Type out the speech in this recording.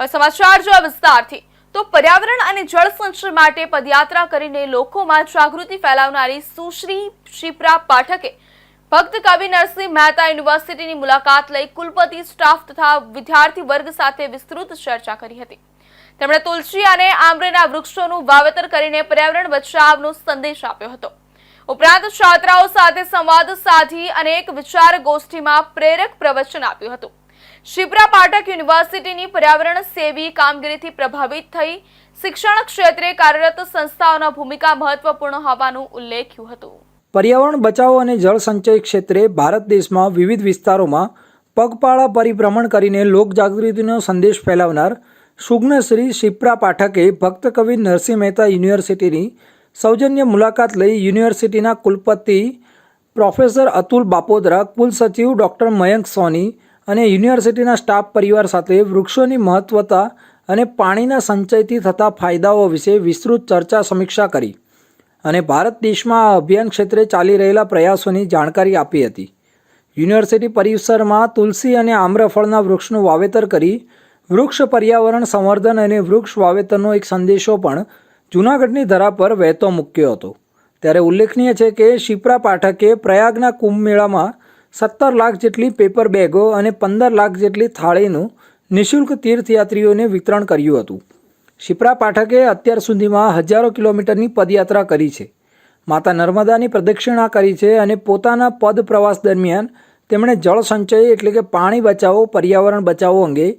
સમાચાર જો વિસ્તારથી તો પર્યાવરણ અને જળ સંરક્ષણ માટે પદયાત્રા કરીને લોકોમાં જાગૃતિ ફેલાવનારી સુશ્રી શિપ્રા પાઠકે ભક્ત કવિ નરસિંહ મહેતા યુનિવર્સિટીની મુલાકાત લઈ કુલપતિ સ્ટાફ તથા વિદ્યાર્થી વર્ગ સાથે વિસ્તૃત ચર્ચા કરી હતી। તેમણે તુલસી અને આંબરેના વૃક્ષોનું વાવેતર કરીને પર્યાવરણ બચાવનો સંદેશ આપ્યો હતો। ઉપરાંત છાત્રાઓ સાથે સંવાદ સાધી અનેક વિચાર ગોષ્ઠીમાં પ્રેરક પ્રવચન આપ્યું હતું। શિપ્રા પાઠક યુનિવર્સિટીની પર્યાવરણ સેવી કામગીરીથી પ્રભાવિત થઈ શિક્ષણ ક્ષેત્રે કાર્યરત સંસ્થાઓના ભૂમિકા મહત્વપૂર્ણ હોવાનું ઉલ્લેખ્યું હતું। પર્યાવરણ બચાવ અને જળ સંચય ક્ષેત્રે ભારત દેશમાં વિવિધ વિસ્તારોમાં પગપાળા પરિભ્રમણ કરીને લોકજાગૃતિનો સંદેશ ફેલાવનાર સુજ્ઞ શ્રી શિપ્રા પાઠકે ભક્ત કવિ નરસિંહ મહેતા યુનિવર્સિટીની સૌજન્ય મુલાકાત લઈ યુનિવર્સિટીના કુલપતિ પ્રોફેસર અતુલ બાપોદરા, કુલસચિવ ડૉક્ટર મયંક સોની અને યુનિવર્સિટીના સ્ટાફ પરિવાર સાથે વૃક્ષોની મહત્વતા અને પાણીના સંચયથી થતા ફાયદાઓ વિશે વિસ્તૃત ચર્ચા સમીક્ષા કરી અને ભારત દેશમાં આ અભિયાન ક્ષેત્રે ચાલી રહેલા પ્રયાસોની જાણકારી આપી હતી। યુનિવર્સિટી પરિસરમાં તુલસી અને આમ્રફળના વૃક્ષનું વાવેતર કરી વૃક્ષ પર્યાવરણ સંવર્ધન અને વૃક્ષ વાવેતરનો એક સંદેશો પણ જૂનાગઢની ધરા પર વહેતો મૂક્યો હતો। ત્યારે ઉલ્લેખનીય છે કે શિપ્રા પાઠકે પ્રયાગના કુંભ મેળામાં 17 લાખ જેટલી પેપર બેગો અને 15 લાખ જેટલી થાળીનું નિઃશુલ્ક તીર્થયાત્રીઓને વિતરણ કર્યું હતું। શિપ્રા પાઠકે અત્યાર સુધીમાં હજારો કિલોમીટરની પદયાત્રા કરી છે, માતા નર્મદાની પ્રદક્ષિણા કરી છે અને પોતાના પદ પ્રવાસ દરમિયાન તેમણે જળ સંચય એટલે કે પાણી બચાવો, પર્યાવરણ બચાવો અંગે